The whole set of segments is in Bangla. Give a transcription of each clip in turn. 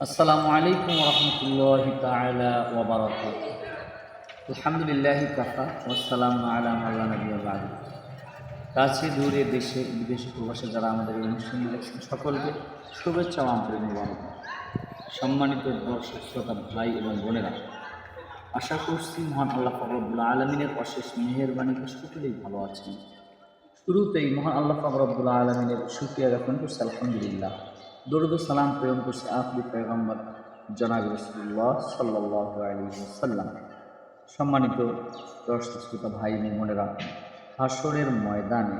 আসসালামু আলাইকুম রহমতুল্লাহি তাআলা ওয়া বারাকাতুহু। আলহামদুলিল্লাহি কাফা ওয়াস সালামু আলা মান লা নাবিয়্যা বা'দু। কাছে দূরে দেশে বিদেশে প্রবাসে যারা আমাদের এই অনুষ্ঠান দেখছেন সকলকে শুভেচ্ছা ও আন্তরিক মোবারকবাদ। সম্মানিত দর্শক শ্রোতা ভাই এবং বোনেরা, আশা করছি মহান আল্লাহ পাক রব্বুল আলামিনের অশেষ মেহেরবানিতে সকলেই ভালো আছেন। শুরুতেই মহান আল্লাহ পাক রব্বুল আলামিনের শুকরিয়া জ্ঞাপন করছি আলহামদুলিল্লাহ। দরুদ ও সালাম প্রেরণ করছি আখিরি পয়গম্বর জনাব রাসূলুল্লাহ সাল্লাল্লাহু আলাইহি ওয়াসাল্লাম। সম্মানিত দর্শক শ্রোতা ভাই এবং বোনেরা, হাসরের ময়দানে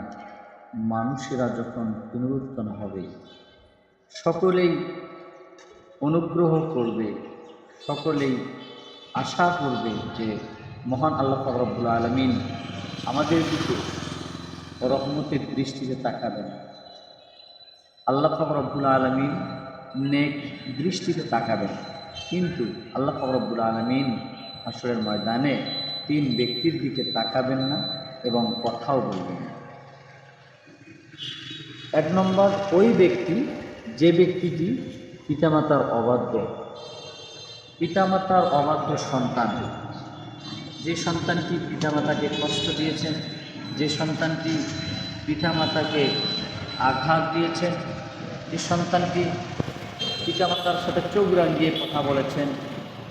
মানুষেরা যখন পুনরুত্থান হবে, সকলেই অনুগ্রহ করবে, সকলেই আশা করবে যে মহান আল্লাহ পাক রব্বুল আলামিন আমাদের দিকে রহমতের দৃষ্টিতে তাকাবেন। আল্লাহ পাক রব্বুল আলামিন নেক দৃষ্টিতে তাকাবেন। কিন্তু আল্লাহ পাক রব্বুল আলামিন হাসরের ময়দানে তিন ব্যক্তির দিকে তাকাবেন না এবং কথাও বলবেন না। এক নম্বর, ওই ব্যক্তি যে ব্যক্তিটি পিতামাতার অবাধ্য, পিতামাতার অবাধ্য সন্তান, যে সন্তানটি পিতামাতাকে কষ্ট দিয়েছেন, যে সন্তানটি পিতামাতাকে আঘাত দিয়েছেন, যে সন্তানটি পিতামাতার সাথে চোখ রাঙিয়ে কথা বলেছেন,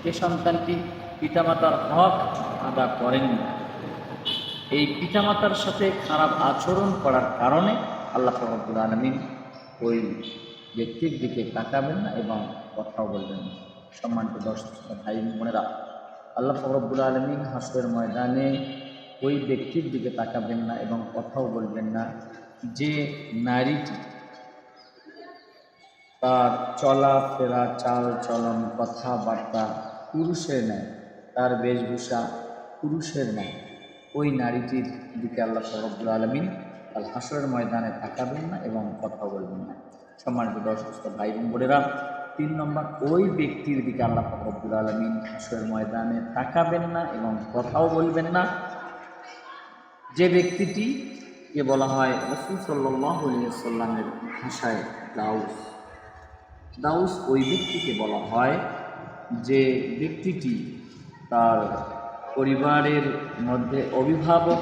যে সন্তানটি পিতামাতার হক আদা করেননি, এই পিতামাতার সাথে খারাপ আচরণ করার কারণে আল্লাহ রব্বুল আলামিন ওই ব্যক্তির দিকে তাকাবেন না এবং কথাও বলবেন না। সম্মানিত দর্শক ভাই বোনেরা, আল্লাহ রব্বুল আলামিন হাসরের ময়দানে ওই ব্যক্তির দিকে তাকাবেন না এবং কথাও বলবেন না যে নারীটি তার চলাফেরা, চাল চলন, কথাবার্তা পুরুষের ন্যায়, তার বেশভূষা পুরুষের ন্যায়, ওই নারীটির দিকে আল্লাহ রব্বুল আলামিন আল হাসরের ময়দানে তাকাবেন না এবং কথাও বলবেন না। সম্মানিত দর্শক ভাই এবং বোনেরা, 3 নম্বর, ওই ব্যক্তির দিকে আল্লাহ রব্বুল আলামিন হাসরের ময়দানে তাকাবেন না এবং কথাও বলবেন না যে ব্যক্তিটিকে বলা হয় রাসূল সাল্লাল্লাহু আলাইহি ওয়াসাল্লামের ভাষায় দাউস। দাউস ওই ব্যক্তিকে বলা হয় যে ব্যক্তিটি তার পরিবারের মধ্যে অভিভাবক,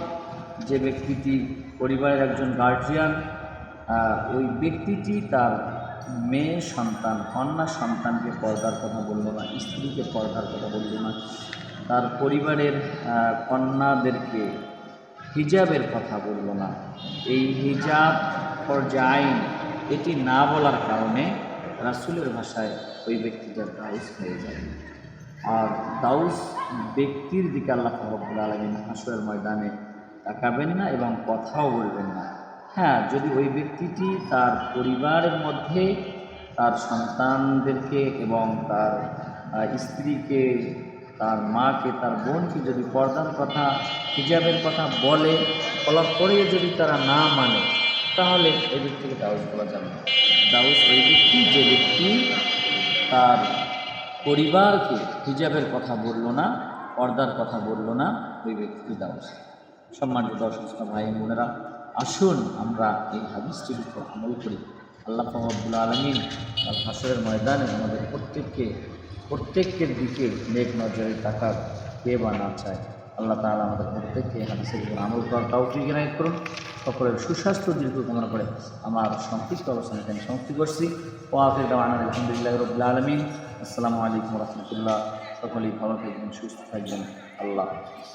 যে ব্যক্তিটি পরিবারের একজন গার্জিয়ান, ওই ব্যক্তিটি তার মেয়ে সন্তান, কন্যা সন্তানকে পর্দার কথা বলল না, স্ত্রীকে পর্দার কথা বলল না, তার পরিবারের কন্যাদেরকে হিজাবের কথা বলল না। এই হিজাব ফরজে আইন এটি না বলার কারণে রাসূলের ভাষায় ওই ব্যক্তিটা দাউস হয়ে যায়। আর দাউস ব্যক্তির দিকে আল্লাহ রাব্বুল আলামিন হাসরের ময়দানে তাকাবেন না এবং কথাও বলবেন না। হ্যাঁ, যদি ওই ব্যক্তিটি তার পরিবারের মধ্যে তার সন্তানদেরকে এবং তার স্ত্রীকে, তার মাকে, তার বোনকে যদি পর্দার কথা, হিজাবের কথা বলে, বলার পরে যদি তারা না মানে, তাহলে ওই ব্যক্তিকে দাউস বলা যাবে না। দাউস ওই ব্যক্তি যে ব্যক্তি তার পরিবারকে হিজাবের কথা বলল না, পর্দার কথা বলল না, ওই ব্যক্তি দাউস। সম্মানিত দর্শক ভাই বোনেরা, আসুন আমরা এই হাদিসটির উপর আমল করি। আল্লাহ রাব্বুল আলামিন আল হাসরের ময়দানে আমাদের প্রত্যেকের দিকে নেক নজরে তাকার কে বা না চায়। আল্লাহ তাআলা আমাদের প্রত্যেককে হাদিসের উপর আমল করার তৌফিক এনায়েত করুন। সকলের সুস্বাস্থ্য দীর্ঘ কামনা করে আমার সংক্ষিপ্ত অবস্থান এখানে সমাপ্তি করছি। ওয়া আখিরু দাওয়ানা আলহামদুলিল্লাহি রাব্বিল আলামিন। আসসালামু আলাইকুম ওয়া রাহমাতুল্লাহ। সকলেই ভালো থাকবেন, সুস্থ থাকবেন। আল্লাহ হাফেজ।